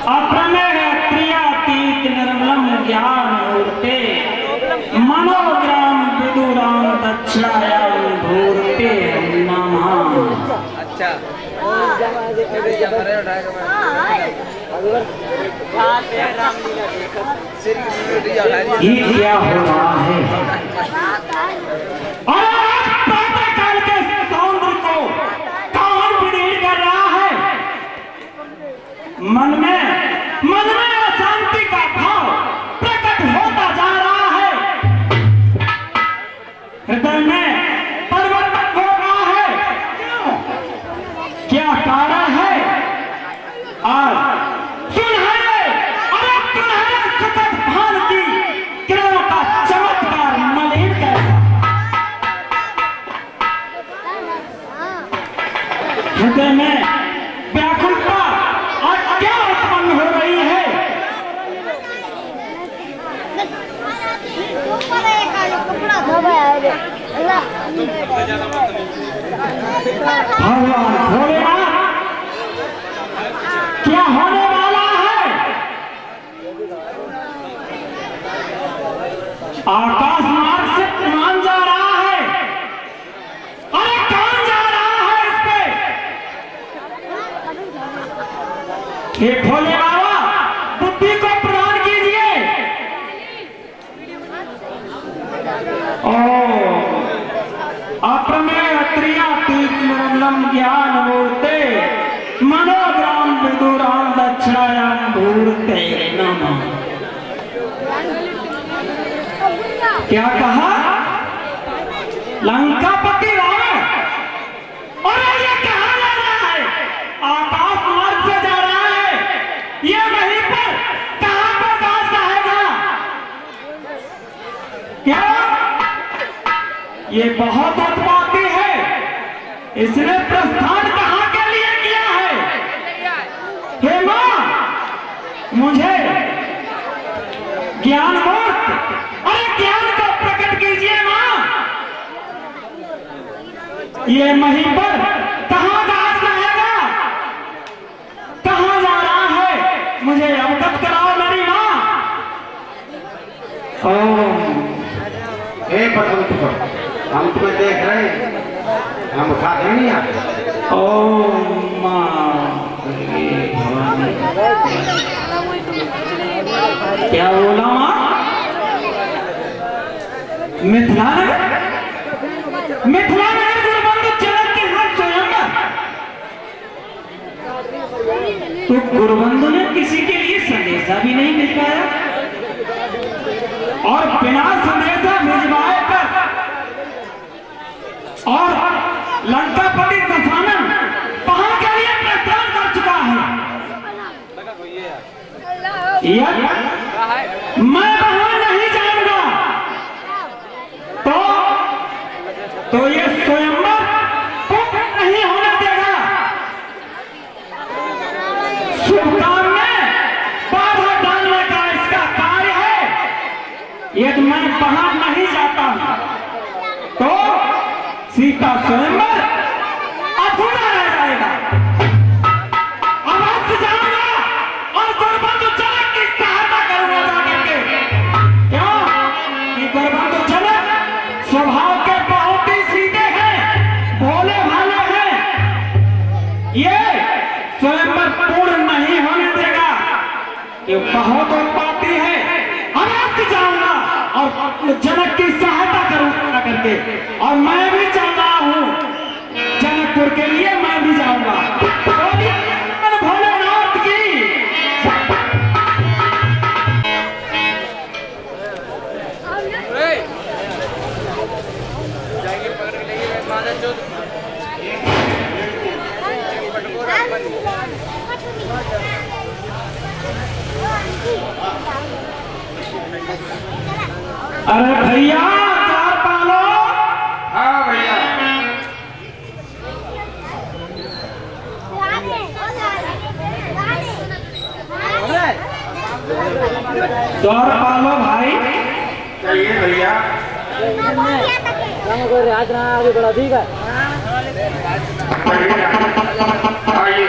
अप्रमेय क्रियातीत निर्मलम ज्ञान मूर्ते मनोग्राम विदुराम दक्षिणायाम धूर्ते नमः। अच्छा ये क्या हो रहा है? प्रातःकाल के सौंदर्य को कौन विलीन कर रहा है? मन में अशांति का भाव प्रकट होता जा रहा है, हृदय में परिवर्तन हो रहा है। क्या कारण है? आज सुनहरे सतत भान की किरणों का चमत्कार मलिन कैसा हृदय में व्याकुलता और क्या उत्पन्न हो रही है? भगवान भोलेनाथ, क्या होने वाला है? आकाश मार्ग से विमान जा रहा है। अरे कौन जा रहा है इस पे? हे भोले बाबा, बुद्धि को प्रदान कीजिए। अप्रमेय क्रियातीत निर्मलम ज्ञान मूर्ते मनोग्राम विदुराम दक्षिणायाम धूर्ते नमः। क्या कहा? लंकापति रावण, और ये कहां जा रहा है? आकाश मार्ग से जा रहा है। ये वहीं पर कहां पर दास रहेगा? क्या ये बहुत उत्पाती है? इसने प्रस्थान कहां के लिए किया है? हे मां, मुझे ज्ञान मूर्त, अरे ज्ञान को प्रकट कीजिए मां। ये वहीं पर कहां दास रहेगा? कहां जा रहा है? मुझे अवगत कराओ मेरी मां। हे पतंग, हम तुम्हें देख रहे हैं, हम उठाते नहीं आते। ओम मां क्या बोला मां? मिथिला नगर गुरुबंधु जनक के हाथ स्वयंवर। तो गुरुबंधु ने किसी के लिए संदेशा भी नहीं भिजवाया, और बिना संदेशा भिजवाए कर और लंकापति दशानन वहां के लिए प्रस्थान कर चुका है। मैं वहां नहीं जाऊंगा तो ये स्वयंवर पूर्ण नहीं होने देगा। शुभ काम में बाधा डालने का इसका कार्य है। यदि मैं वहां नहीं जाता तो सीता स्वयंवर अधूरा रह जाएगा। अवश्य जाऊंगा और गुरुबंधु जनक की सहायता करूंगा जाकर के। क्यों कि गुरुबंधु जनक स्वभाव के बहुत ही सीधे हैं, भोले भाले हैं। ये स्वयंवर पूर्ण नहीं होने देगा, ये बहुत उत्पाती है। अवश्य जाऊंगा और जनक की सहायता करूंगा करके, और मैं भी चल रहा हूं जनकपुर के लिए, मैं भी जाऊंगा। भोलेनाथ की अरे भैया चार पालो। हाँ भैया। चार पालो भाई। चाहिए भैया। आगे बढ़ा, ठीक है। आइए।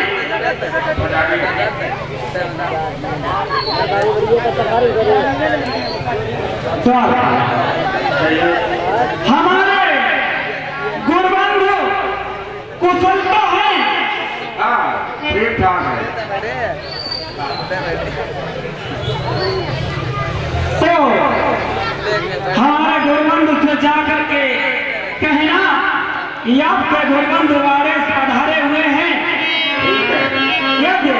हमारे गुरबंधु कुशल तो है। हाँ ठीक ठाक है। तो हमारे गुरबंधु से जा करके कहना कि आपके गुरबंधु वाड़े से पधारे हुए हैं, यदि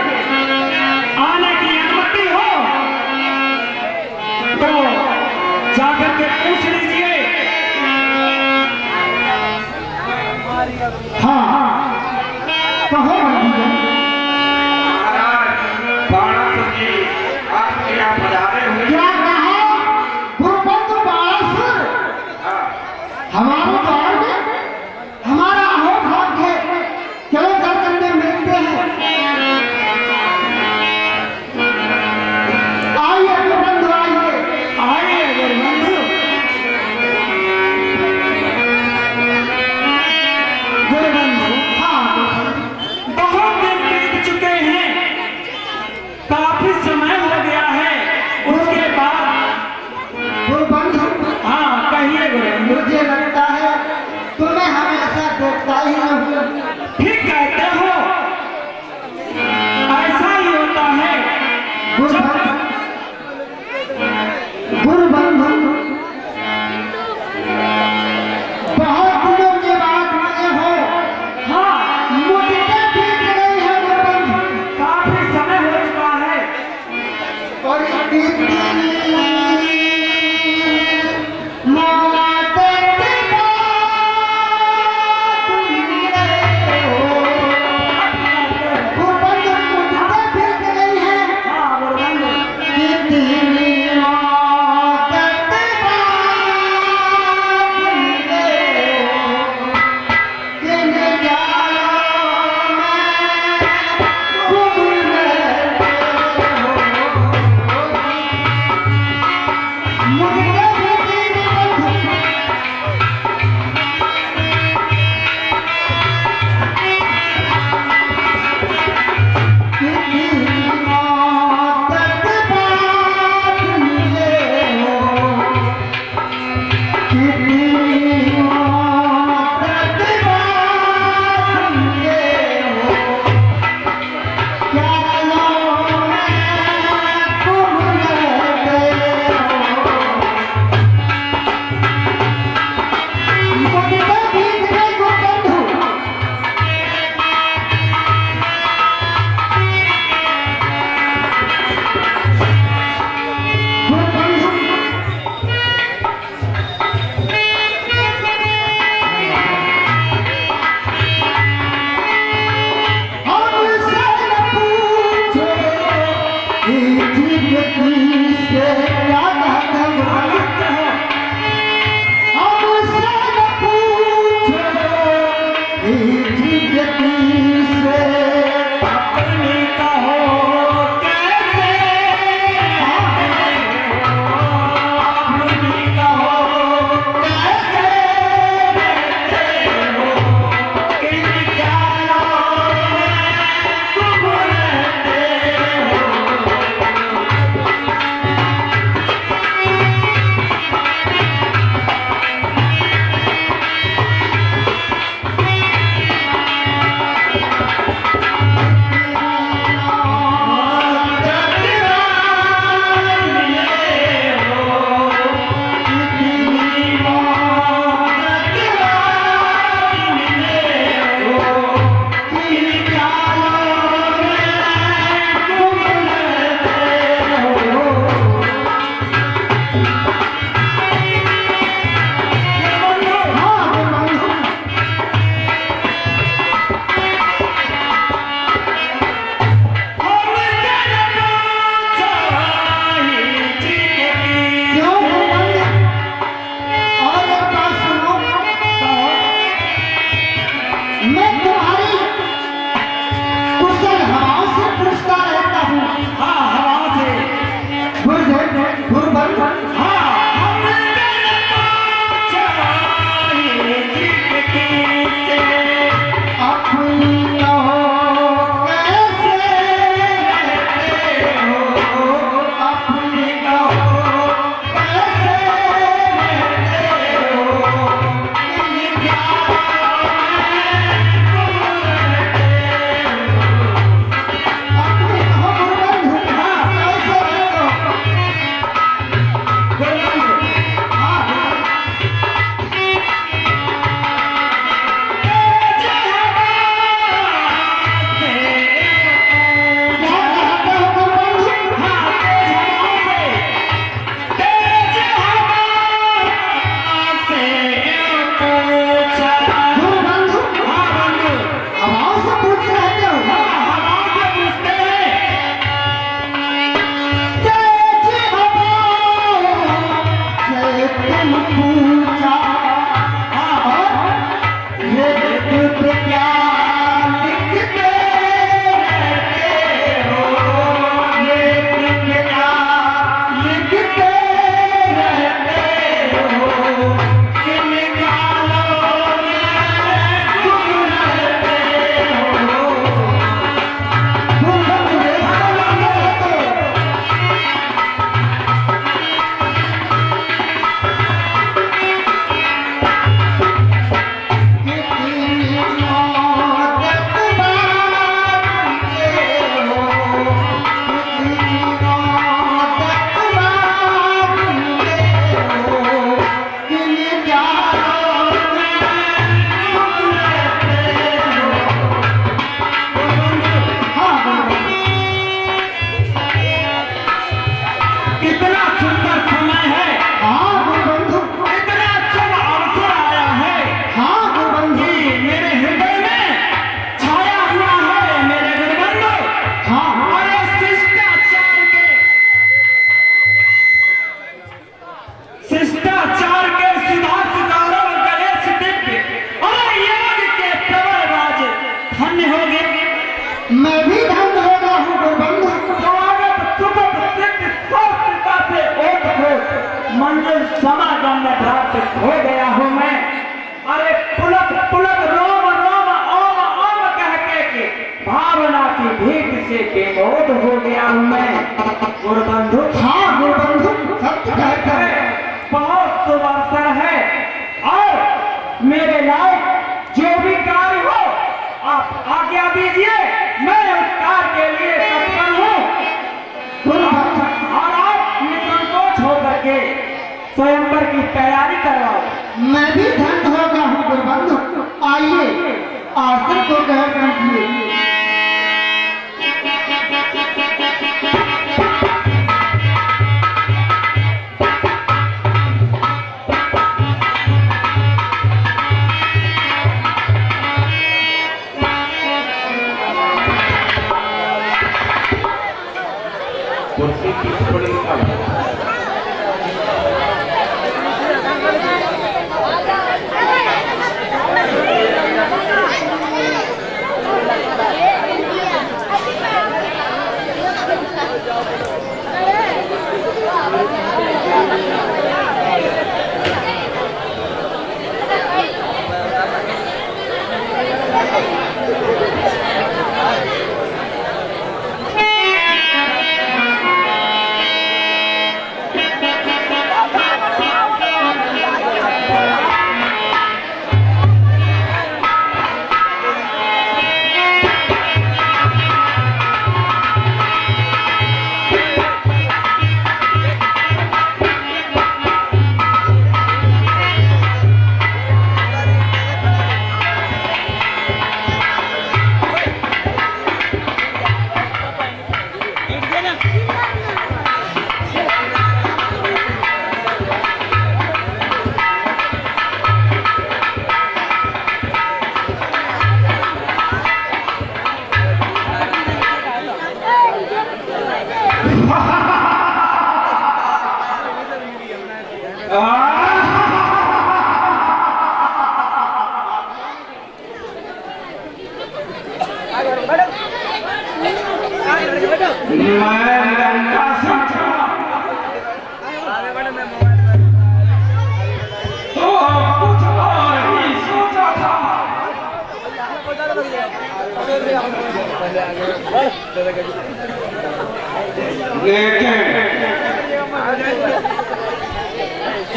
आने की अनुमति हो तो जाकर के पूछ लीजिए। हाँ हाँ कहो महाराज बाणासुर जी आपके यहाँ पधारे हुए हैं। क्या कहा गुरुबंधु बाणासुर हाँ हमारे द्वार में हमारा अहो भाग है, चलो चल करके मिलते हैं। आइए गुरुबंधु आइए। आइए गुरबंधु। गुरबंधु हाँ बहुत दिन बीत चुके हैं, काफी समय हो गया है। उसके बाद गुरुबंधु हाँ कहिए गुरबंधु। मुझे लगता है तुम्हें हमेशा देखता ही रहूं। ठीक कहते हो, ऐसा ही होता है। गुरुबंधु गुरुबंधु बहुत दिनों के बाद मिले हो। हाँ मुझे बीत गई है गुरुबंधु। काफी समय हो चुका है। और बीती मौत के बाद मिले हो। गुरुबंधु मुझे बीत गई है। हाँ गुरबंधु। बीती मौत के बाद मिले हो। किन जालों में गुम रहे हो। मुझे बीती गुरुबंधु कितनी मौत के बाद मिले हो। कितनी मौत के बाद मिले हो। क्या लोग तुम रहते हो। मुझे बीत गई गुरुबंधु। हमसे न पूछो इस व्यक्ति से क्या कहते हो। हमसे न पूछो इस व्यक्ति से अपनी कहो कैसे, अपनी कहो कैसे रहते हो, किन जालों में गुम रहते हो। खो गया हूँ मैं। अरे पुलक पुलक रोम रोम ओम ओम कह के भावना की भीख से बेमोद हो गया हूँ मैं। गुरुबंधु, हाँ गुरुबंधु, सत्य कहते हैं। बहुत सुअवसर है और मेरे लायक जो भी कार्य हो आप आज्ञा दीजिए, मैं उस कार्य के लिए तत्पर हूँ। और आप निसंकोच होकर के स्वयंवर की तैयारी करवाओ। मैं भी धन हो गया हूँ गुरुबंधु, आइए आसन को ग्रहण कीजिए। कुर्सी की थोड़ी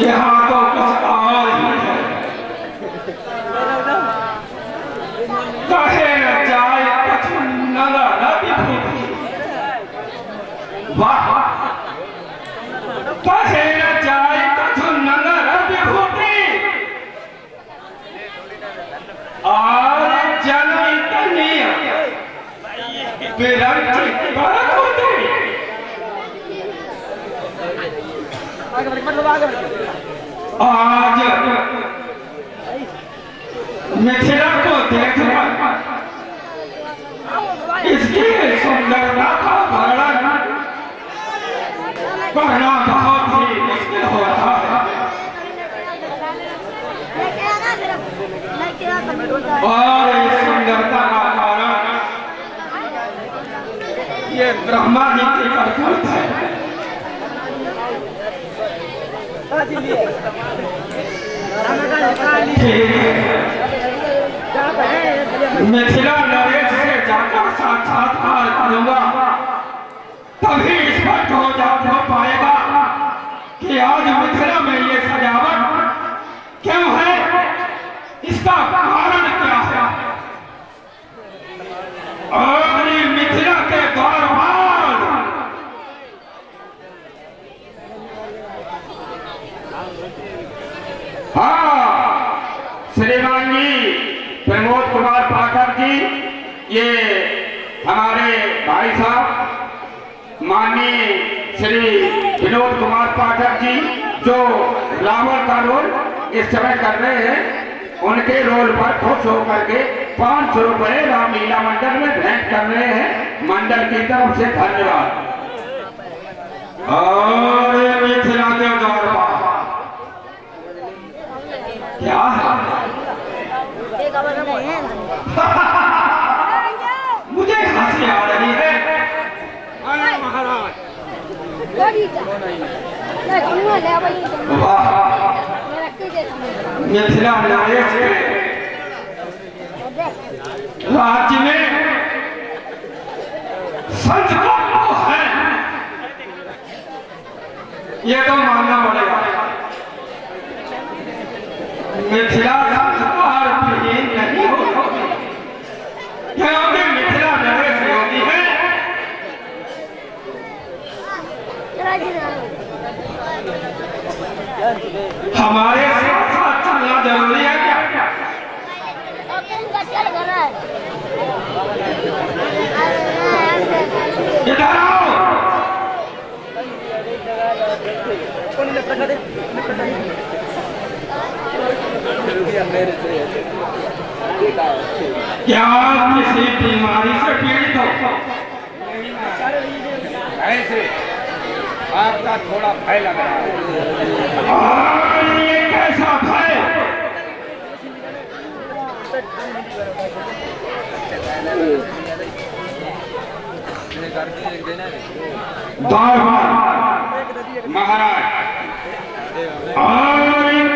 यहाँ तो कुछ और ही है। कहे न जाए कछु नगर विभूति, वाह कहे न जाए कछु नगर विभूति, और जनई कन्या विरंचित होती। आज मिथिला को देखकर इसकी सुंदरता का वर्णन करना बहुत ही मुश्किल हो रहा है। और इस सुंदरता का कारण ये ब्रह्मा जी की करतूत है। मिथिला नरेश से जाकर साक्षात्कार करूंगा, तभी स्पष्ट हो पाएगा कि आज मिथिला में ये सजावट क्यों है, इसका कारण क्या है। और मिथिला के द्वारपाल श्रीमान जी प्रमोद कुमार पाठक जी, ये हमारे भाई साहब माननीय श्री विनोद कुमार पाठक जी जो रावण का रोल इस समय कर रहे हैं, उनके रोल पर खुश होकर के 500 रुपए रामलीला मंडल में भेंट कर रहे हैं। मंडल की तरफ से धन्यवाद। और मिथिला के द्वारपाल क्या है? मुझे हंसी आ रही है। महाराज वाह मिथिला नरेश के राज्य में संस्कार है, ये तो मानना पड़ेगा। मिथिला संस्कार विहीन नहीं हो सकती, क्योंकि मिथिला नरेश योगी है। हमारे साथ साथ चलना जरूरी है क्या? इधर आओ। क्या किसी बीमारी से पीड़ित हो? ऐसे आपका थोड़ा भय लग रहा है। और ये कैसा भय? महाराज, और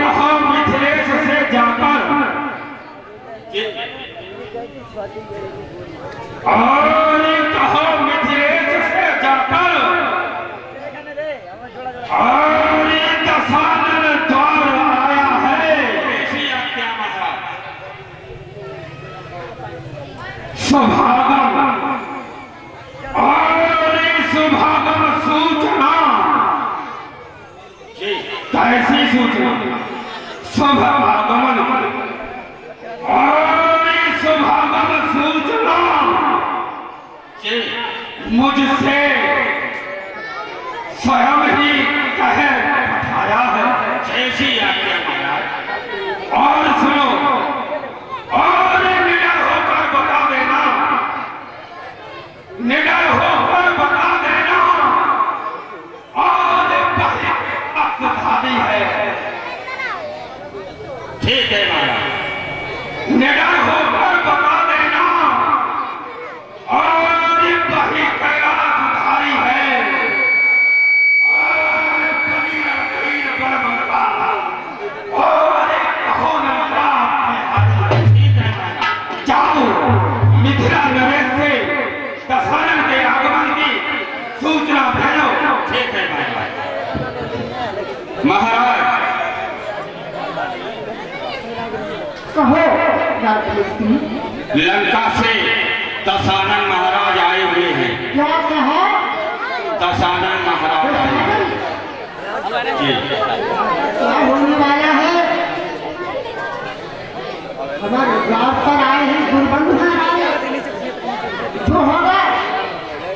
कहा मिथिलेश से जाकर, और कहा मिथिलेश से जाकर, और दशानन द्वार आया है। क्या महाराज? सुभागम और सुभागम सूचना। कैसी सूचना? शुभागमन और शुभागम सूचना मुझसे स्वयं ही कह पठाया है। जैसी आज्ञा महाराज। और सुनो, और निडर होकर बता देना, निडर होकर बता देना, और धारी है। ठीक है महाराज। निडर होकर बता देना, और वही कैलाश धारी है, और कभी रंगीन बलबंता, और कहो नमता अपने। ठीक है महाराज। जाओ, मिथिला नरेश से दशानन के आगमन की सूचना भेजो। ठीक है महाराज। महाराज, कहो राजनीति। लंका से दशानन महाराज आए हुए हैं। क्या कहा? दशानन महाराज आए हुए हैं। जी। क्या होने वाला है? हमारे द्वार पर आए हैं गुरबंधु महाराज। जो होगा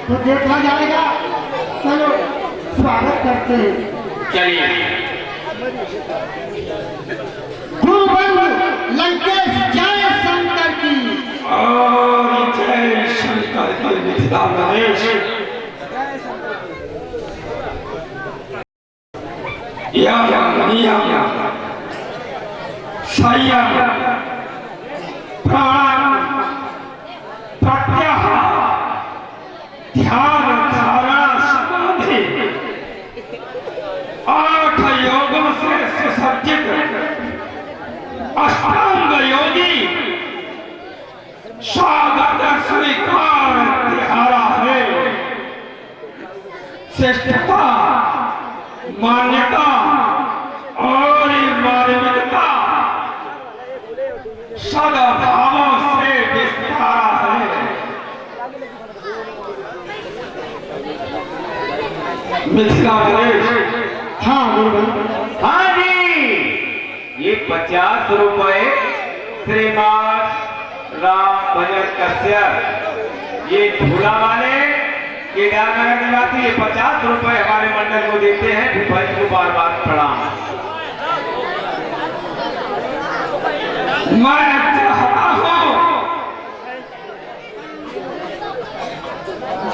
तो देखा जाएगा। चलो स्वागत करते हैं। चलिए। गुरबंधु लंकेश जय शंकर की। और जय शंकर की मिथिला नरेश। नियम संयम प्राण प्रत्याहार ध्यान धारणा समाधि 8 योगों से सुसज्जित अष्टांग योगी स्वागत स्वीकार तिहारा है। श्रेष्ठता, मान्यता और मानविकता सद्भावों से विस्तारा है। मिथिला नरेश। हाँ गुरबंधु। हाँ जी, ये 50 रुपए श्रीमान राम भजन कश्यप, ये झूला वाले केदारनगर निवासी, ये 50 रुपए हमारे मंडल को देते हैं। फिर भाई को बार बार प्रणाम। मैं चाहता हूँ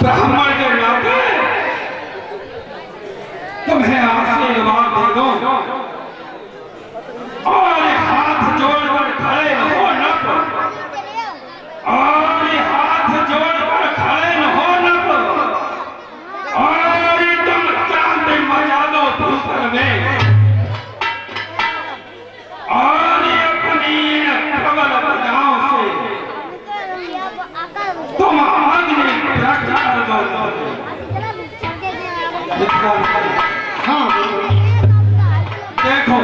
ब्राह्मण के नाते तुम्हें आशीर्वाद दे दो, और हाथ जोड़कर खड़े हो न, और हाथ जोड़कर खड़े हो न, और तुम चांद मचा दो भूतल में। हाँ देखो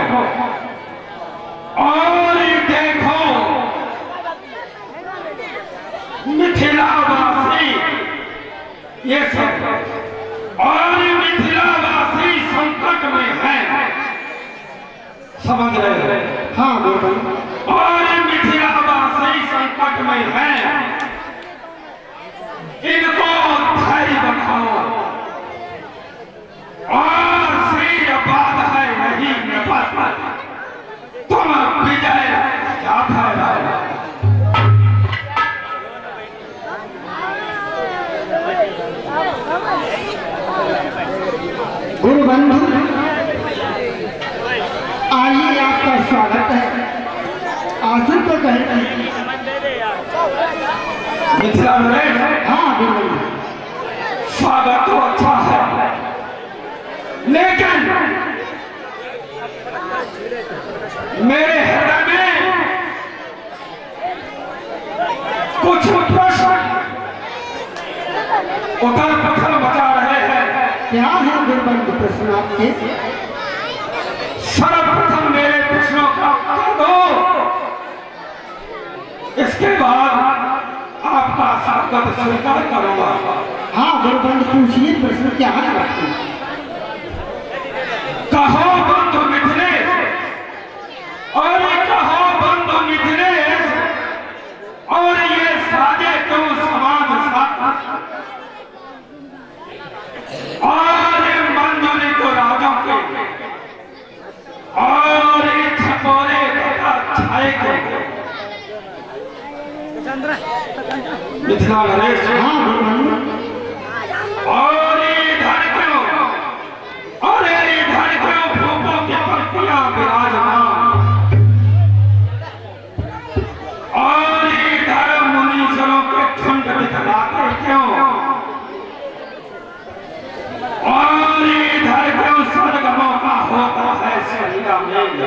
और देखो मिथिलावासी ये सब और मिथिलावासी संकट में है, समझ रहे हैं? हाँ गुरुबंधु और मिथिलावासी संकट में है, इनको धैर्य बखाओ और श्री बात है नहीं निपट तुम विजय जाता है। गुरुबंधु आइए, आपका स्वागत है। आसन तो कहते हैं। मिथिला में हाँ गुरुबंधु स्वागत तो अच्छा है, लेकिन मेरे हृदय में कुछ प्रश्न उथल पुथल मचा रहे हैं। क्या है गुरुबंधु प्रश्न आपके? सर्वप्रथम मेरे प्रश्नों का उत्तर दो, इसके बाद आपका स्वागत स्वीकार करूंगा। हाँ गुरुबंधु पूछिए, प्रश्न क्या है आपके? कहो बंधु मिथिलेश और कहो बंधु मिथिलेश, और ये साजे क्यों समाज साथ, और मंजूरी को राजा के और छपोरे तथा छाए के मिथिला नरेश। हाँ गुरुबंधु और इधर क्यों भूपों की पंक्तियां विराजमान, और इधर मुनीश्वरों के झुंड दिखलाते क्यों, और इधर क्यों सरगमों का होता है सहीरा मेल,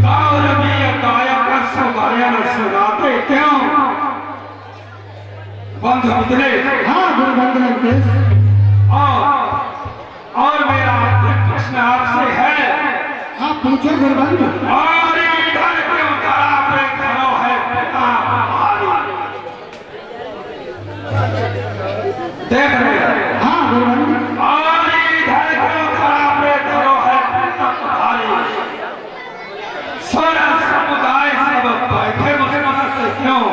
गौरवीय गायक सुगायन सुनाते क्यों। बंधु मिथिलेश, हाँ गुरुबंधु लंकेश और मेरा अंतिम प्रश्न आपसे है, हाँ पूछो गुरुबंधु। और इधर क्यों धरा पे खड़ो है पिता हमारी, देख रहे हैं? हाँ गुरुबंधु और इधर क्यों धरा पे खड़ो है पिता तुम्हारी, सारा समुदाय सब बैठे मुस्कुराते से क्यों,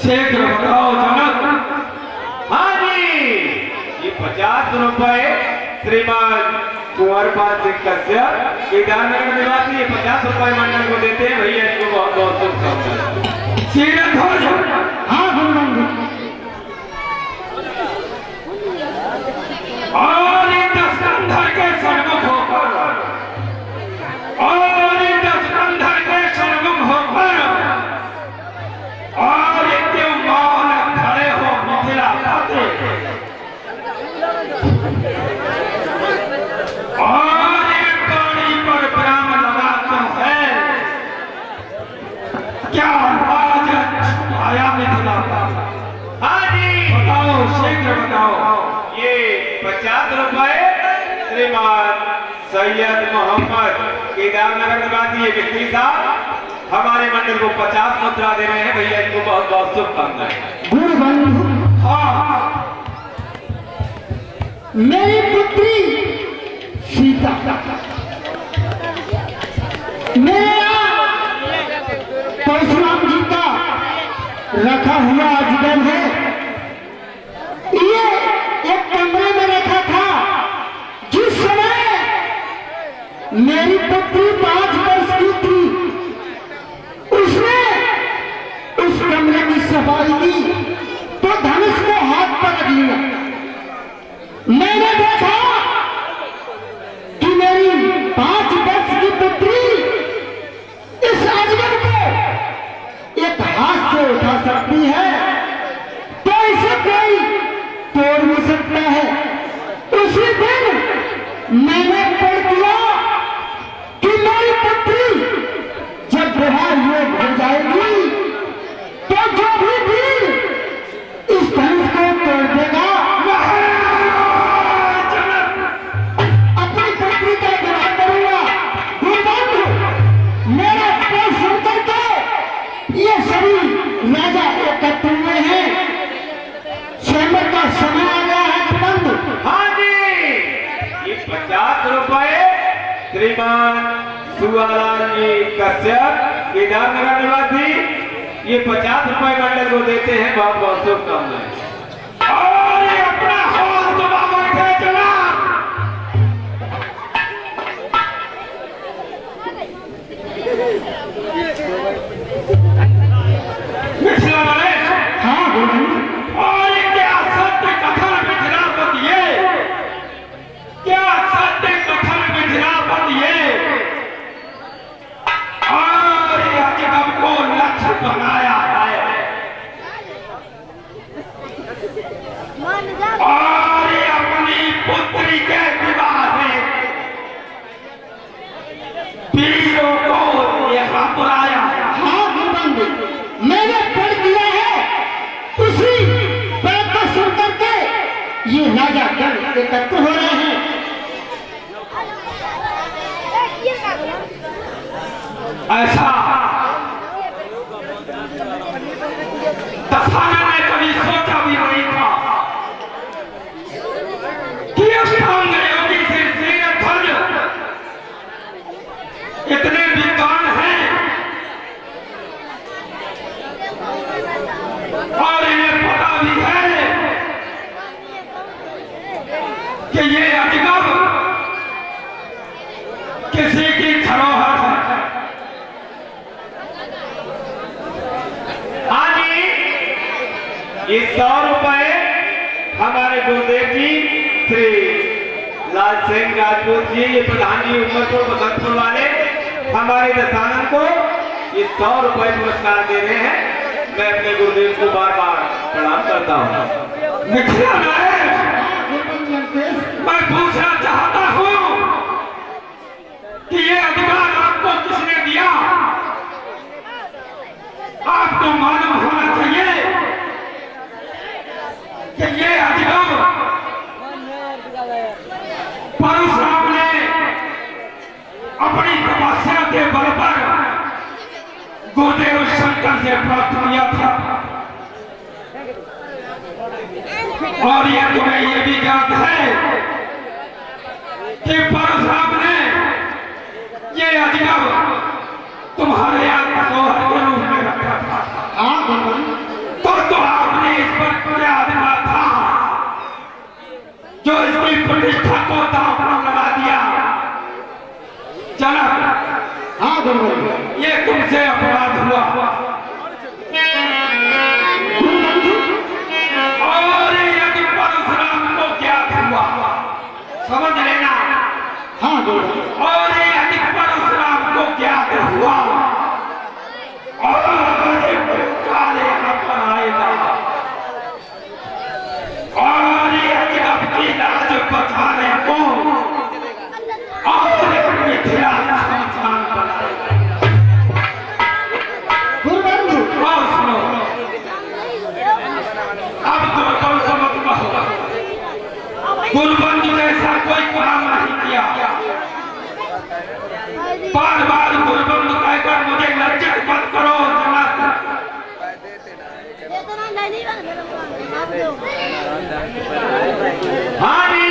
शीघ्र बताओ जनक। हाँ जी, ये 50 रुपए श्रीमान कुंवरपाल सिंह कश्यप केदारनगर निवासी ये 50 रुपए मंडल को देते हैं। भैया इनको बहुत बहुत शुभकामनाएं। सीरत हो जाओ। हाँ गुरुबंधु और ये 10 कंधर के सन्मुख होकर, और ये 10 कंधर के सन्मुख होकर, और ये क्यों मौन खड़े हो मिथिला पाते, और ये पानी पर विराम लगाते हैं, क्या आज छुपाया मिथिला पाता? हाँ जी बताओ, शीघ्र बताओ। ये 50 रुपए श्रीमान सैयद मोहम्मद केदारनगर निवासी ये व्यक्ति साहब हमारे मंडल को 50 मुद्रा दे रहे हैं। भैया इनको बहुत बहुत शुभकामनाएं। गुरुबंधु हाँ मेरी पुत्री सीता मेरे यहाँ परशुराम जी का रखा हुआ अजगर है, ये एक कमरे में रखा था। जिस समय मेरी पुत्री 5 वर्ष की थी, उसने उस कमरे की सफाई की तो धनुष को हाथ पर रख लिया। मैंने देखा कि मेरी 5 वर्ष की पुत्री इस अजगर को एक हाथ से उठा सकती है तो इसे कोई तोड़ नहीं सकता है। उसी दिन मैंने पढ़ दिया कि मेरी पुत्री जब विवाह योग हो जाएगी तो जो भी वीर इस श्रीमान सुवालाल जी कश्यप केदारनगर निवासी, ये 50 रुपए मंडल को देते हैं। बहुत बहुत शुभकामनाएं। और ये अपना हौस दबा बैठे जनाब। मिथिला वाले, हाँ बोलिए। और ये क्या सत्य कथन मिथिलापति, ये क्या सत्य कथन मिथिलापति, ये और ये अजगब को लक्ष्य बनाया है और ये अपनी पुत्री के विवाह में पीरों को यहाँ बुलाया है। हाँ गुरुबंधु, मैंने पढ़ दिया है। उसी बात को सुन करके ये राजा गण एकत्र हो रहे हैं। ऐसा दशहरा ने कभी सोचा भी नहीं था कि अष्टांग योगी से श्रीरथ इतने विद्वान हैं और इन्हें पता भी है कि ये अजगब किसी की धरोहर है। हाँ जी, ये 100 रुपए हमारे गुरुदेव जी श्री लाल सिंह राजपूत जी, ये प्रधान जी उमरपुर बसंतपुर वाले, हमारे दसानंद को ये 100 रुपए पुरस्कार दे रहे हैं। मैं अपने गुरुदेव को बार बार प्रणाम करता हूँ। मिथिला में मैं पूछना चाहता हूँ कि ये अधिकार आपको किसने दिया? आपको मालूम होना चाहिए कि ये अजगब परशुराम ने अपनी तपस्या के बल पर गुरुदेव शंकर से प्राप्त किया था। और ये तुम्हें ये भी ज्ञात है कि परशुराम ने ये अजगब तुम्हारे धरोहर के रूप में रखा था। हाँ गुरुबंधु, तो आपने इस पर क्या दिया था जो इसकी प्रतिष्ठा को दांव पर लगा दिया? चला, हाँ गुरुबंधु। ये तुमसे अपराध हुआ। गुरुबंधु, और यदि परशुराम को क्या हुआ समझ लेना। हाँ गुरुबंधु। और यदि परशुराम को क्या हुआ और काले पर आएगा और ये अजगब की लाज बचाने को और मिथिला संस्थान बनाएगा। गुरुबंधु, और सुनो, अब तो कौन सा मत कहो, गुरुबंधु ने ऐसा कोई काम नहीं किया। बार बार गुरुबंधु कहकर मुझे लज्जित मत करो जनाब। हाँ जी,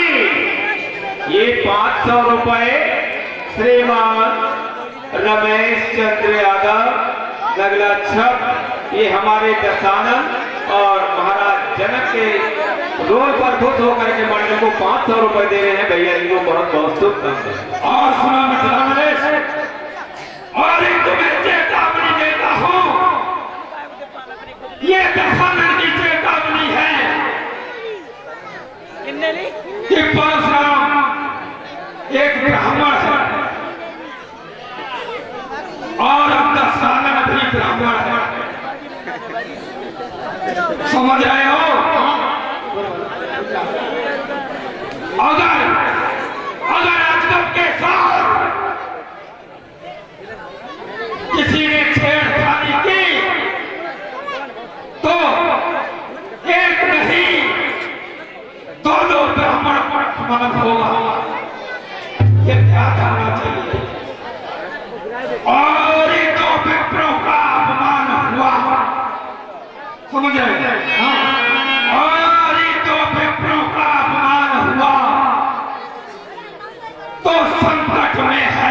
ये 500 रुपए श्रीमान रमेश चंद्र यादव नगला छप, ये हमारे दसानंद और महाराज जनक के रोल पर खुश होकर के मंडल को 500 रुपए दे रहे हैं। भैया इनको बहुत बहुत शुभकामनाएं। और सुनो मिथिला नरेश, और एक तुम्हें चेतावनी देता हूँ, ये दसानंद की चेतावनी है कि परशुराम एक ब्राह्मण है और अब दसानंद भी ब्राह्मण है। समझ रहे हो? अगर अजगब के साथ किसी ने छेड़खानी की तो एक नहीं दोनों ब्राह्मण पर अपमान होगा। ये क्या करना चाहिए? और ये तो विप्रों का अपमान हुआ। समझ रहे? हाँ। और ये तो विप्रों का अपमान हुआ तो संकट में है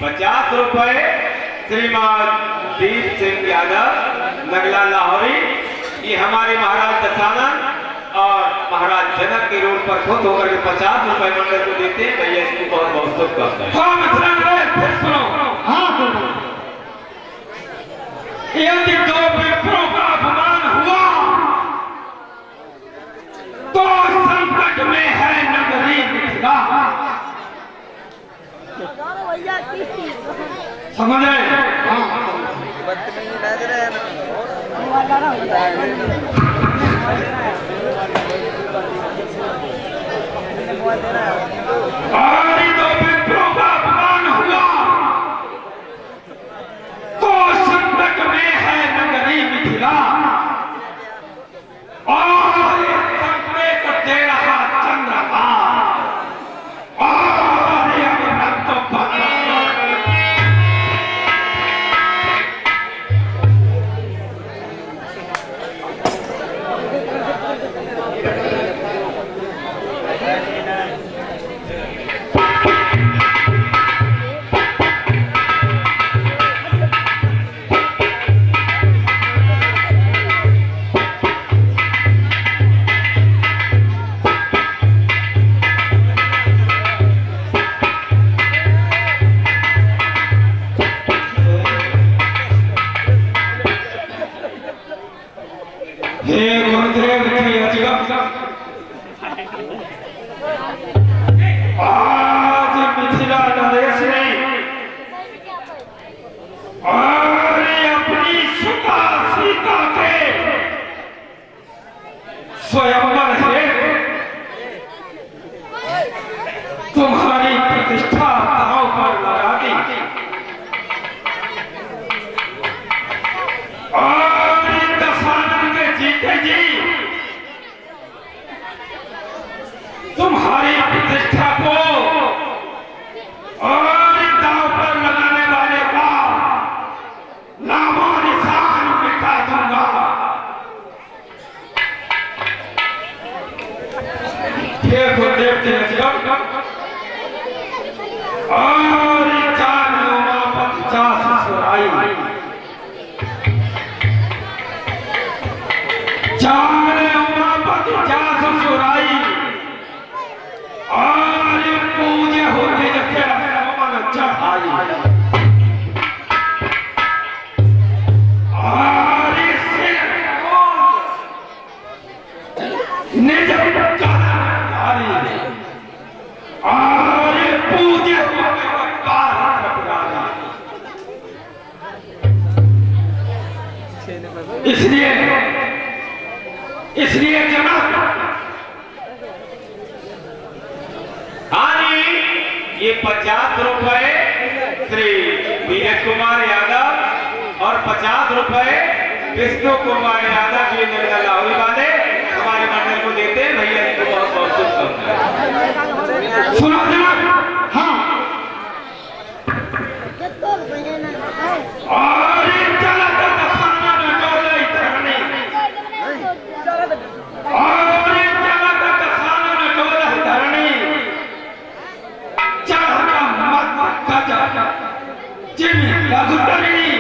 50 रुपए श्रीमान दीप सिंह यादव नगला लाहौरी, ये हमारे महाराज दशानंद और महाराज जनक के रोड पर खुद होकर के 50 रुपए मंडल को देते हैं। भैया इसकी बहुत बहुत शुभकामनाएं। हाँ मित्र, फिर सुनो। हाँ यदि दो विप्रों का अपमान हुआ तो संकट में है नगरी मिथिला। समझ रहे? और दो विप्रों का अपमान हुआ तो संकट में है नगरी मिथिला। और संकेत दे रहा चंद्रमा और आज मिथिला नरेश ने अपनी सुता सीता के स्वयंवर है तुम्हारी प्रतिष्ठा दांव पर लगा दी। और दशानंद के जीते जी तुम्हारी प्रतिष्ठा को और दांव पर लगाने वाले का नामो निशान मिटा दूंगा। हे गुरुदेव जी और चार उमापति 50 सुराई, चार उमापति 50 सुराई और पूजे होने जैसे मन चढ़ाई। और निज चढ़ाई और पूजे होने इसलिए जनक ये 50 रुपए श्री नीरज कुमार यादव और 50 रुपए विष्णु कुमार यादव जी नगला लाहौरी वाले हमारे मंडल को देते हैं। भैया जी को बहुत बहुत शुभकामनाएं। सुनो जनाब। हाँ और चलत दशानन डोले धरणी, और चलत दशानन डोले धरणी, चढ़ा मत गजा जिमी लघुतरणी।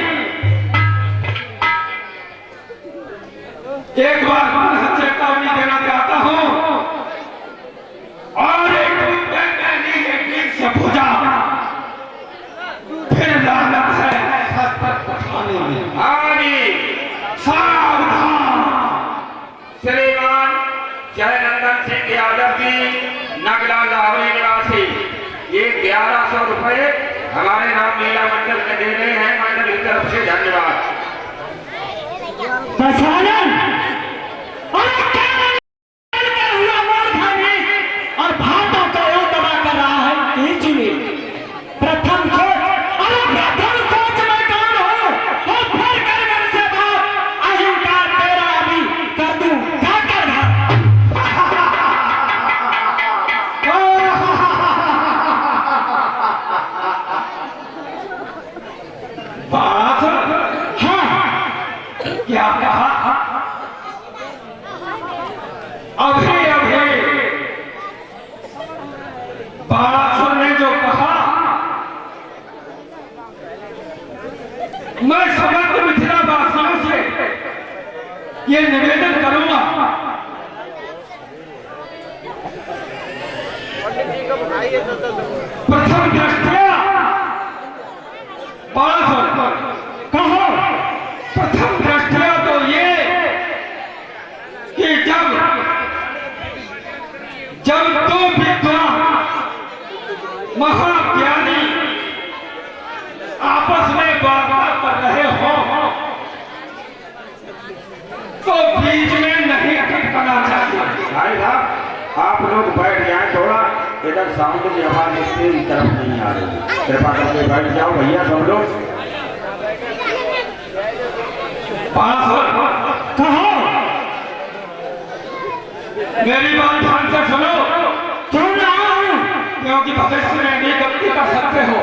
एक बार पुनः चेतावनी देना चाहता हूं और एक से भुजा फिर लानत है खाने में। आगे सावधान। श्रीमान जयनंदन सिंह यादव जी नगला लाहौरी निवासी, ये 1100 रुपए हमारे नाम मेला मंडल में दे रहे हैं। मंडल की तरफ से धन्यवाद। और भाटों का वो दबा कर रहा है तेज में। प्रथम सोच, अरे प्रथम सोच में कौन हो और फिर कर मन से बात। अहंकार तेरा अभी कर दूं जाकर बात हाँ क्या कहा? अभी बात ने जो कहा ये निवेदन करूंगा प्रथम दृष्टया कहो। प्रथम दृष्टया तो ये कि जब दो विद्वान महाज्ञानी आपस में वार्ता कर रहे हो तो बीच में नहीं खटकना चाहिए। भाई साहब आप लोग बैठ जाए, थोड़ा इधर साउंड की आवाज इसकी तरफ नहीं आ रही, कृपा करके बैठ जाओ भैया सब लोग। कहो। मेरी बात ध्यान से सुनो, सुन रहा हूं। क्योंकि भविष्य में भी गलती कर सकते हो।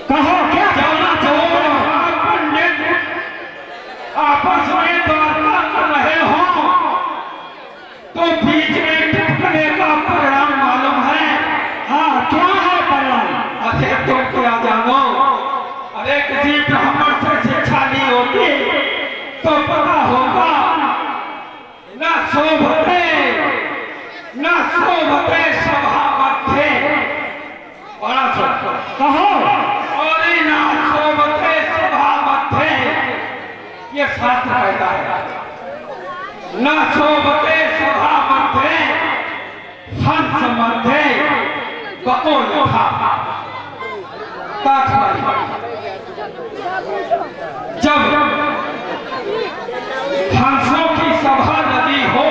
कहो क्या? पंडित आपस में वार्ता कर रहे हो तो बीच में टूटने का परिणाम मालूम है? हाँ, क्या है परिणाम? अरे तुम क्या जानो? अरे किसी ब्राह्मण से शिक्षा ली होती तो पता होगा न शोभते सभा मध्य, बड़ा कहो। और न शोभते सभा मध्य, ये शास्त्र कहता है। न शोभते सभा मध्य हंस मध्य बको यथा। जब हंसों की सभा लगी हो,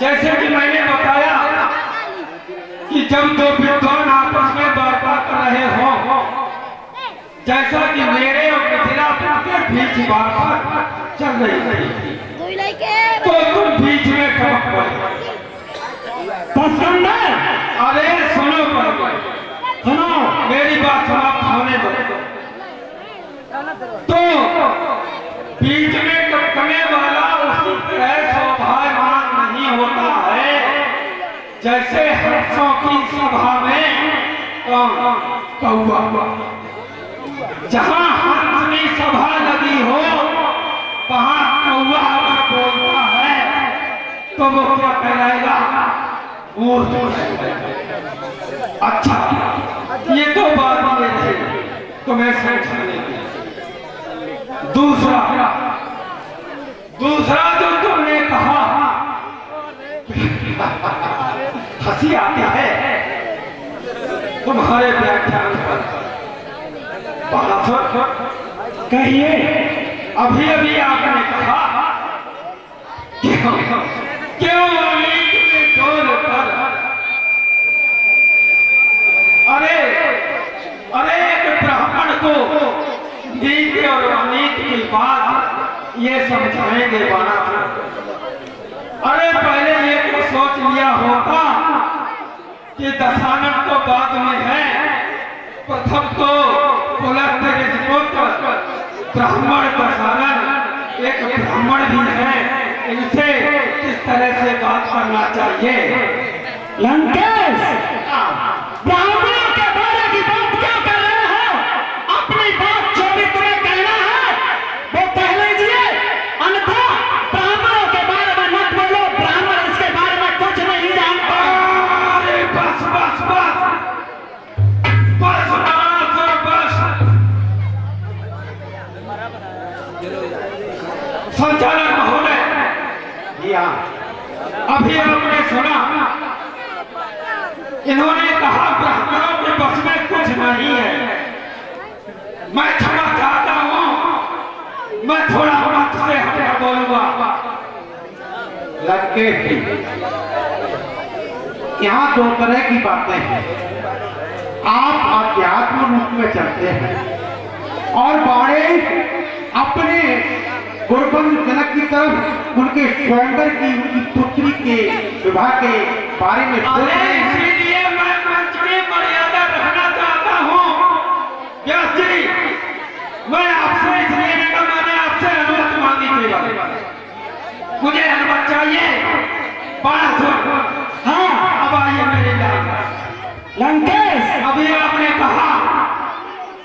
जैसे कि मैंने बताया कि जब दो विद्वान आपस में वार्ता कर रहे हो, जैसा कि मेरे और मिथिलापुर के बीच वार्ता चल रही थी, तो तुम बीच में टपक पड़े। पसंद है? अरे सुनो पहले, सुनो। मेरी बात समाप्त होने दो। तो बीच में टपकने वाला उसी तरह शोभायमान नहीं होता है जैसे हंसों की सभा में कौवा। जहां हंस की सभा लगी हो वहां कौवा अगर बोलता है तो वो क्या कहलाएगा? मूर्ख। अच्छा, ये तो बात ये रही तुम्हें समझने की। दूसरा जो तुमने कहा, हंसी आती है तुम्हारे व्याख्यान पर। कहिए। अभी अभी आपने कहा क्यों अनीत में डोल कर, अरे एक ब्राह्मण को नीति और अनीत की बात ये समझाएंगे बना। अरे पहले ये तो सोच लिया होता कि दशानन तो बाद में है, प्रथम तो ब्राह्मण दशानन एक ब्राह्मण भी है, इनसे किस तरह से बात करना चाहिए। लंकेश, ब्राह्मणों के बारे की बात क्या कर रहे हो? अपनी बात जो भी तुम्हें कहना है वो कह लीजिए, अन्यथा ब्राह्मणों के बारे में मत बोलो। ब्राह्मण इसके बारे में कुछ नहीं जानता। अरे बस बस बस संचालक महोदय, अभी आपने सुना, इन्होंने कहा ब्राह्मणों के बस में कुछ नहीं है। मैं क्षमा चाहता हूं, मैं थोड़ा मत से हटकर बोलूंगा। लंकेश जी, यहाँ दो तरह की बातें हैं। आप अध्यात्म रूप में चलते हैं और बाड़े अपने गुरुकुल जनक की तरफ उनके स्वयंवर की, उनकी पुत्री के विवाह के बारे में सोच रहे हैं। इसीलिए मैं मंच की मर्यादा रखना चाहता हूँ। व्यास जी, मैं आपसे इसलिए नहीं, मैंने आपसे अनुमति मांगी थी, मुझे अनुमति चाहिए। हाँ, अब आइए मेरे लंकेश, अभी आपने कहा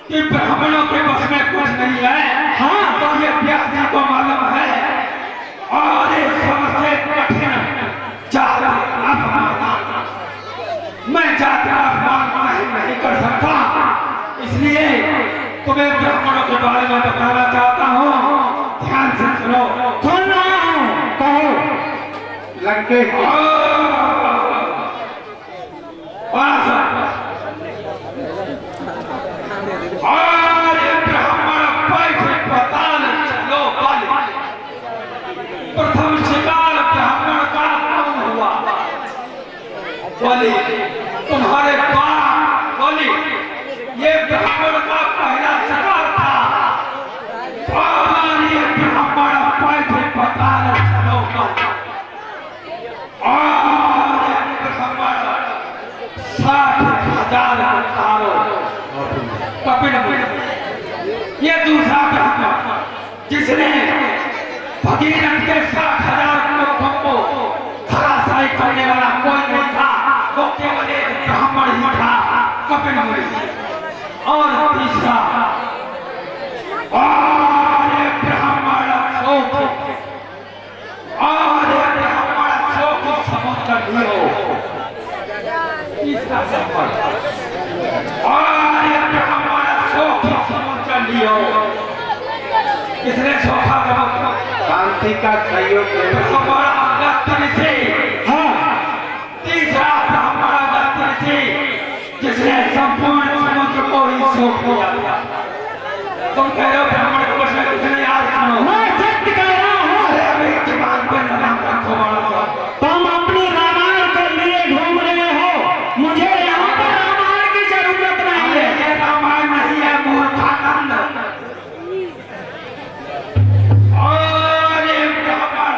कि ब्राह्मणों के बस में कुछ नहीं है। हाँ, तो ये व्यास जी को मालूम के बारे में बताना चाहता हूँ, ध्यान से सुनो। सुन रहा हूँ, कहो। लंकेश जी, अरे ब्राह्मण पैसे पताल चलो बलि। प्रथम शिकार ब्राह्मण का कौन हुआ? बलि। तुम्हारे बाप बलि, ये ब्राह्मण का पहला शिकार था। और ये ब्राह्मण पैसे पताल चलो बलि। और ये ब्राह्मण 60,000 तारो कपिल मुनि। ये दूसरा ब्राह्मण जिसने भगीरथ के 60,000 लोगों को धराशायी करने वाला कोई नहीं था, वो केवल एक ब्राह्मण ही था, कपिल मुनि। और तीसरा और ये ब्राह्मण शोक, और ये ब्राह्मण शोक समुद्र लियो। तीसरा ब्राह्मण और ये ब्राह्मण शोक समुद्र लियो। किसने सोखा शांति का सहयोग ब्राह्मण अगस्त्य से। हाँ, तीसरा ब्राह्मण अगस्त्य से, जिसने संपूर्ण समुद्र को ही सोख लिया। तुम कह रहे हो ब्राह्मण को किसने याद सुनो? मैं सत्य कह रहा हूँ। अरे अभी जवान पे नाम रखो बड़ा सा। तुम अपनी रामायण के लिए घूम रहे हो, मुझे यहाँ पर रामायण की जरूरत नहीं अरे है। ये रामायण नहीं है, मूर्खानंद। और ये ब्राह्मण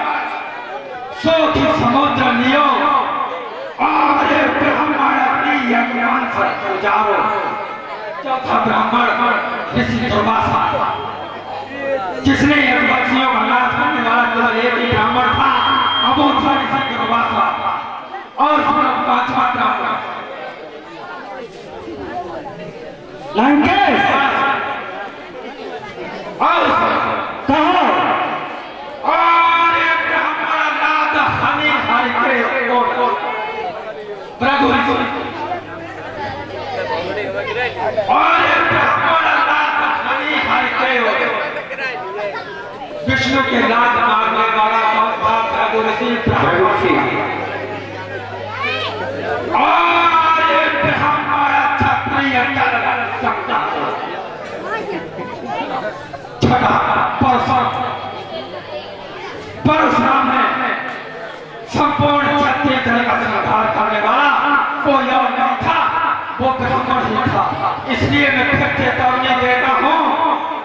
शोक समुद्र लियो, और ये ब्राह्मण अपनी यज्ञान से गुजारो। चौथा ब्राह्मण ऋषि दुर्वासा, जिसने यज्ञपतियों का नाश करने वाला केवल एक ही ब्राह्मण था, अब वो था ऋषि दुर्वासा। और पांचवा ब्राह्मण लंकेश, कहो। और ये ब्राह्मण नाद हनि हरि के कोट प्रभु। और ये ब्राह्मण नाद हनि हरि के विष्णु के लात मारने वाला कौन था? प्रभु ऋषि ब्रह्मर्षि। और ये ब्राह्मण क्षत्रिय सकता। छठा परशुराम है, संपूर्ण क्षत्रिय जन का संहार करने वाला कोई और नहीं था, वो ब्राह्मण ही था। इसलिए मैं फिर चेतावनी देता हूँ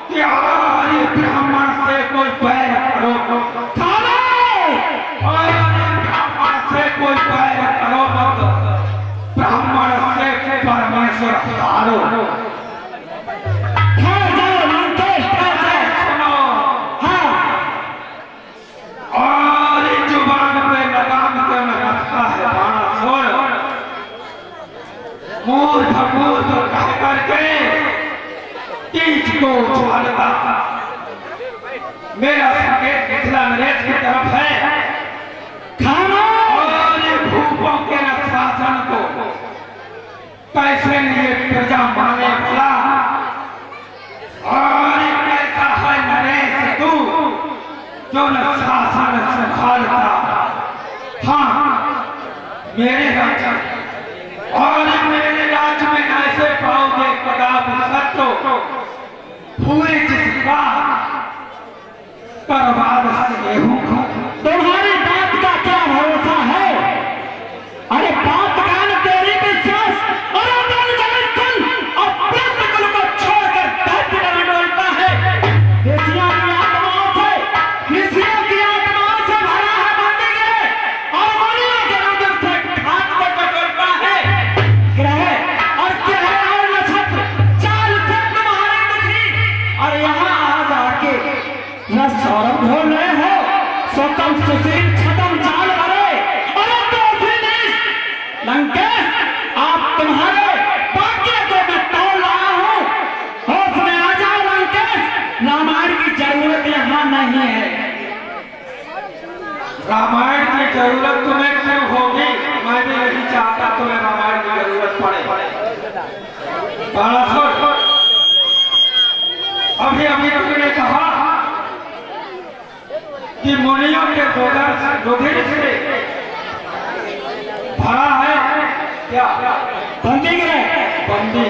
कि अगर ये ब्राह्मण से कोई बैर करो और ये ब्राह्मण से कोई बैर करो मत, ब्राह्मण से परमेश्वर हारो। ठहर जाओ लंकेश, ठहर जाओ। सुनो, हाँ, और ये जुबान पे लगाम क्यों न रखा है बाणासुर? मूर्ख मूर्ख कह करके तीज को उछालता। मेरा संकेत मिथिला नरेश की तरफ है। खाना और ये भूपों के शासन को कैसे ये प्रजा माने भला? और ये कैसा है नरेश तू जो न शासन संभालता? हाँ, मेरे राज्य और मेरे राज्य में ऐसे पाओगे कदापि सत्तो पूरे जिसका करवाद से हूँ। तुम्हारी बात का क्या भरोसा है? अरे बात कान तेरी विश्वास और अतुल जगतकुल और प्रश्न कुल को छोड़कर दैत्य बना डोलता है। ऋषियों की आत्माओं से भरा है मंदिर और मुनियों के रुद्र से घाट पर टटोलता है। ग्रह और नक्षत्र चाल से तुम्हारी दुखी और यहाँ आज आके न सौरभ ढोल रहे हो, स्वतम सुशील छतम जाल भरे और लंकेश, आप तुम्हारे भाग्य को मैं तोड़ रहा हूँ। होश में आ जाओ लंकेश, रामायण की जरूरत यहाँ नहीं है। रामायण की जरूरत तुम्हें क्यों होगी? मैं भी नहीं चाहता तुम्हें रामायण की जरूरत पड़े। बाणासुर, अभी अभी तुमने कहा कि मुनियों के रुधिर से भरा है क्या? बंदी है। बंदी।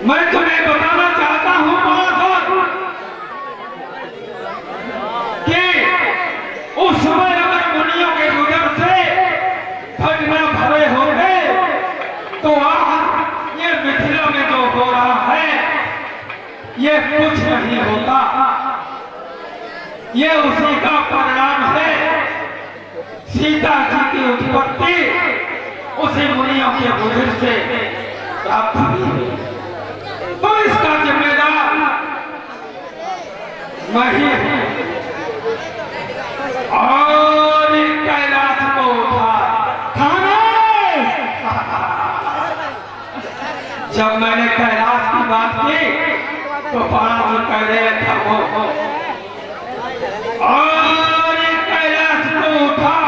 मैं तुम्हें बताना चाहता हूँ कि उस समय अगर मुनियों के रुधिर से भजना भरे होंगे तो आज ये मिथिला में जो हो रहा है ये कुछ नहीं होता। ये उसी का परिणाम है। सीता जी की उत्पत्ति उसी मुनियों के रुधिर से प्राप्त हुई। तो इसका जिम्मेदार मैं ही हूं। और कैलाश को उठा जब मैंने कैलाश की बात की तो पांच कह रहे धर्मो और कैलाश को उठा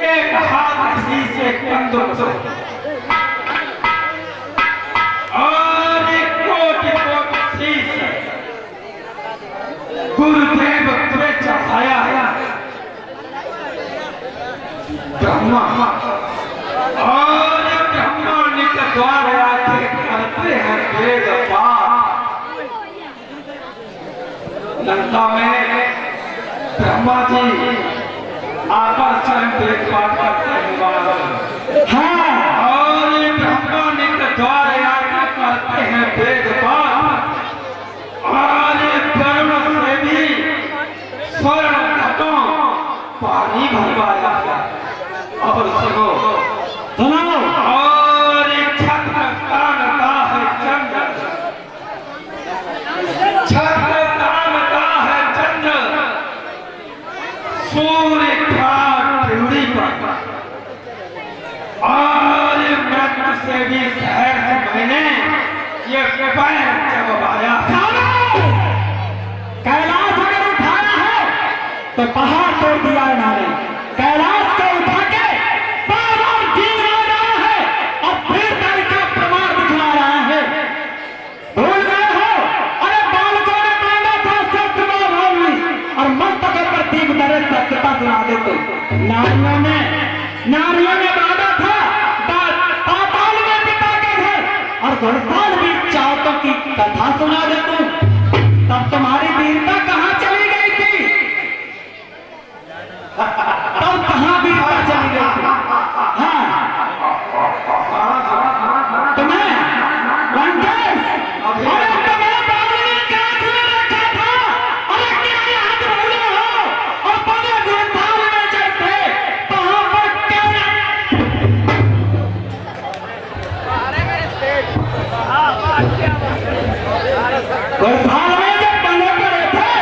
एक हाथ ही से कंधों से और एक कोटि शीश गुरुदेव तुम्हें चढ़ाया है ब्रह्मा और ब्रह्मा निकट द्वार आके करते हैं वेद पाठ। लंका में ब्रह्मा जी आकर स्वयं वेद पाठ करते हैं। हाँ। और ब्रह्मा निकट द्वार आके करते हैं वेद पाठ। और वरुण से भी स्वर्ण घटों पानी भरवाया और सुनो और छत्र तानता है चंद्र छत्र तानता है चंद्र सूर्य पृथ्वी पर और मृत्यु से भी सहर्ष मैंने ये पैर चबवाया। कैलाश अगर उठाया है तो पहाड़ तोड़ दिया इन्होंने। कैलाश को उठा के बार-बार गिरा रहा है और फिर दल का प्रमाण दिखा रहा है। भूल गए हो? अरे बालकों ने मांगा था सत्यवान होगी और मस्तक पर दीप धरे सत्यता सुना देते। नारियों ने मांगा था पाताल में पिता के घर और घुड़साल भी चाहतों की कथा सुना दे तू। तब तुम्हारी वीरता कहाँ चली गई थी? तब कहाँ वीरता चली गई थी? हाँ तुम्हें लंकेश अरे तुम्हें बावली कांच में रखा था। अरे क्या याद भूले हो? और बड़े घुड़साल में जब थे वहां पर क्या घुड़साल में जब बने पड़े थे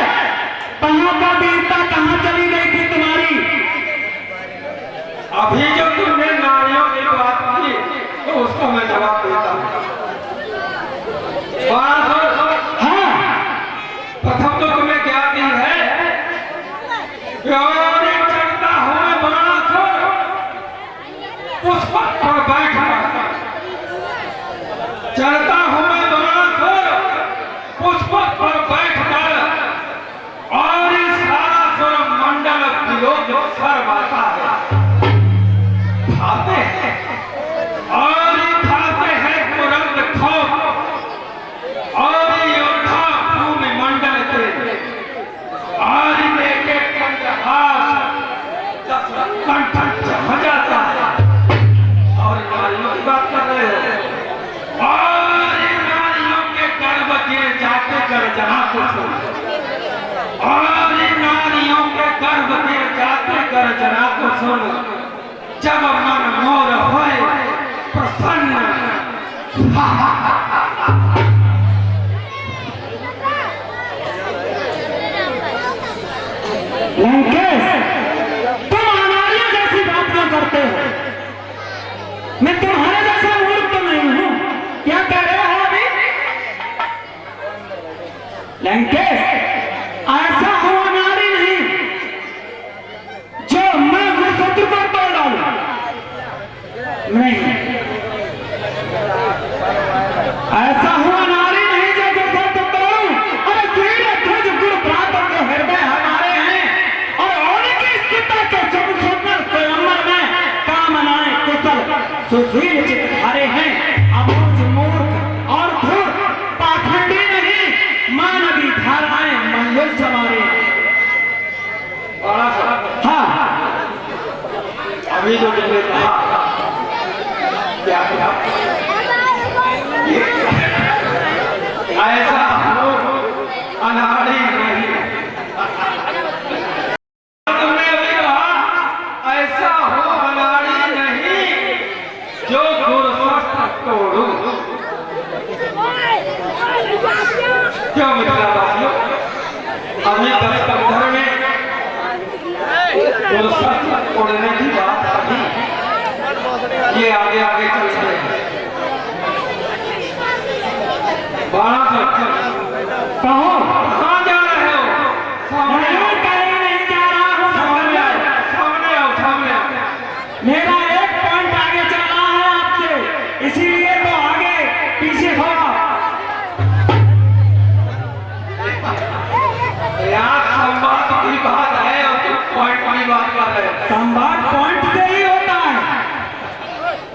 वहां पर वीरता कहाँ चली गई थी तुम्हारी? अभी जो तुमने नारियों की बात की तो उसको मैं जवाब देता हूँ। हाँ प्रथम तो तुम्हें क्या दी है कि और एक चलता हुआ बाणासुर पुष्प पर बैठ कर चलता हुआ बाणासुर पुष्प पर बैठ कर और इस सारा सुर मंडल विलोक स्वर बाता है खाते हैं और खाते हैं तुरंत खौफ और योद्धा भूमि मंडल के और एक एक कंठहास 10 कंठ हो जाता है। और नारियों की बात कर रहे हो और नारियों के गर्भ गिर जाते कर जहाँ कुछ और नारियों के गर्भ गिर जाते कर जना को सुन जब मन मोर होए प्रसन्न लंकेश तुम हमारी जैसी बात क्यों करते हो? मैं तुम्हारे जैसा मूर्ख तो नहीं हूं। क्या कह रहे हो अभी? लंकेश ऐसा हुआ नारी नहीं जो मैं शत्रु पर तोड़ डालू। नहीं ऐसा हुआ नारी वही जो तुमने कहा क्या ऐसा हो अनाड़ी नहीं, तुमने अभी कहा ऐसा हो अनाड़ी नहीं जो गुरशस्त्र तोड़ू। क्यों मित्रवासियों, अभी 10 कंधर में गुरशस्त्र तोड़ने की बात आती, ये आगे आगे चल रहे हैं। बाणा कहो कहाँ जा रहे हो? सामने आओ, कहीं नहीं जा रहा हूँ। सामने आओ, सामने आओ, सामने आओ। मेरा एक पॉइंट आगे चल रहा है आपसे, इसीलिए तो आगे पीछे थोड़ा। यहाँ संवाद की बात है और तुम पॉइंट की बात कर रहे हो। संवाद पॉइंट से ही होता है।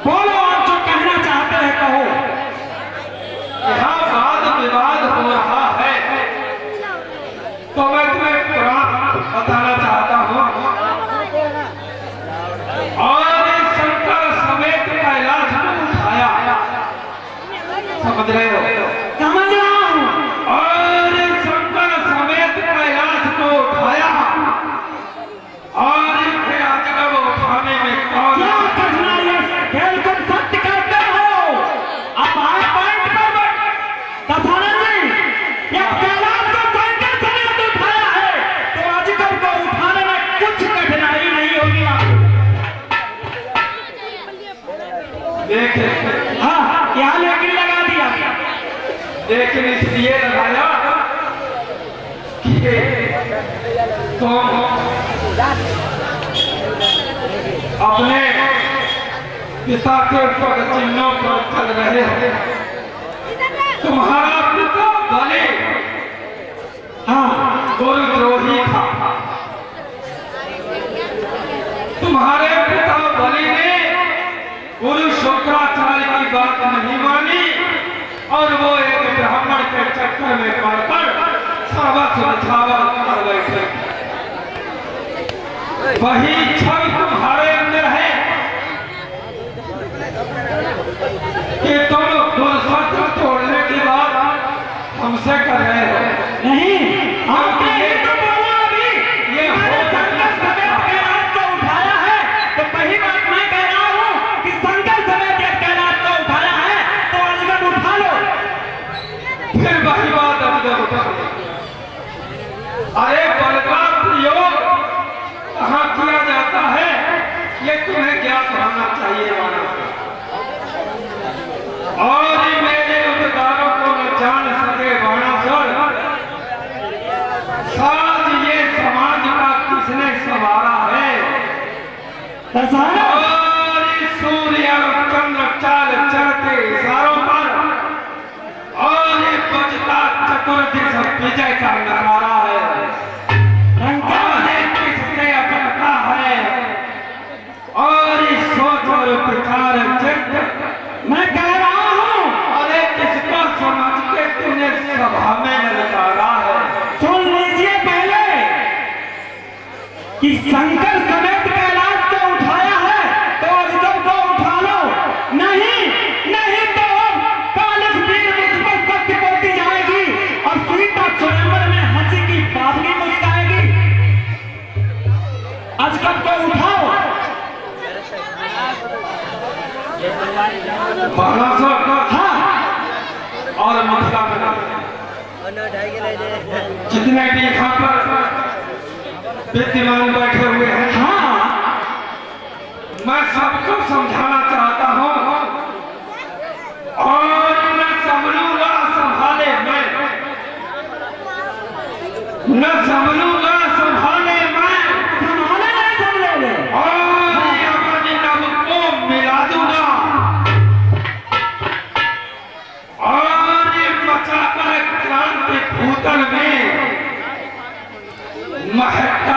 बोलो, आप जो कहना चाहते हैं कहो। यहाँ वाद विवाद हो रहा है तो मैं तुम्हें पुराण बताना चाहता हूँ। और इस शंकर समेत कैलाश को उठाया, समझ रहे हो? समझ रहा हूँ। और इस शंकर समेत कैलाश को उठाया और इनके अजगर उठाने में कौन क्या कठिनाई है? बिल्कुल सत्य कहते हो। अब आए पॉइंट पर दशानन जी, ये कैलाश को शंकर समेत उठाया है तो अजगर को उठाने में कुछ कठिनाई नहीं होगी आपको। देखे? हाँ, यहाँ लेकिन लगा दिया। लेकिन इसलिए लगाया कि तुम अपने पिता के पद चिन्हों पर चल रहे हो। तुम्हारा पिता बलि हाँ, गुरुद्रोही था। तुम्हारे पिता बलि ने गुरु शुक्राचार्य की बात नहीं मानी और वो एक ब्राह्मण के चक्कर में पड़कर सर्वस्व न्यौछावर कर बैठे। वही छल तुम्हारे अंदर है कि तुम गुरशस्त्र तोड़ने की बात हमसे कर रहे हो। नहीं, आपने ये तो बोला अभी, ये हो शंकर समेत कैलाश को उठाया है तो वही बात मैं कह रहा हूँ कि शंकर समेत एक कैलाश को उठाया है तो अजगर उठा लो। फिर वही बात अजगर उठा। अरे बल का प्रयोग कहाँ किया जाता है ये तुम्हें ज्ञात होना चाहिए मानव। और मेरे उद्गारों को न जान सके बाणासुर, साज ये समाज का किसने संवारा है? दशहरा और इस सूर्य और चंद्र चाल चलते इशारों पर और ये बजता चतुर्दिश विजय का नजारा है। और ये किससे अपनता है और इस सोच और विचार चित्त मैं कह रहा हूँ, अरे किसका समझ के तुमने सभा में ललकारा है? सुन लीजिए पहले कि शंकर समेत कैलाश को उठाया है तो अजगर को उठा लो। नहीं, नहीं तो कालिक वीर मुझ पर सत्य बोलती जाएगी और सीता स्वयंवर में हंसी की बावली मुस्काएगी। अजगर को उठाओ। बाणासुर हाँ, और मथुरा में जितने भी यहाँ पर विद्यमान बैठे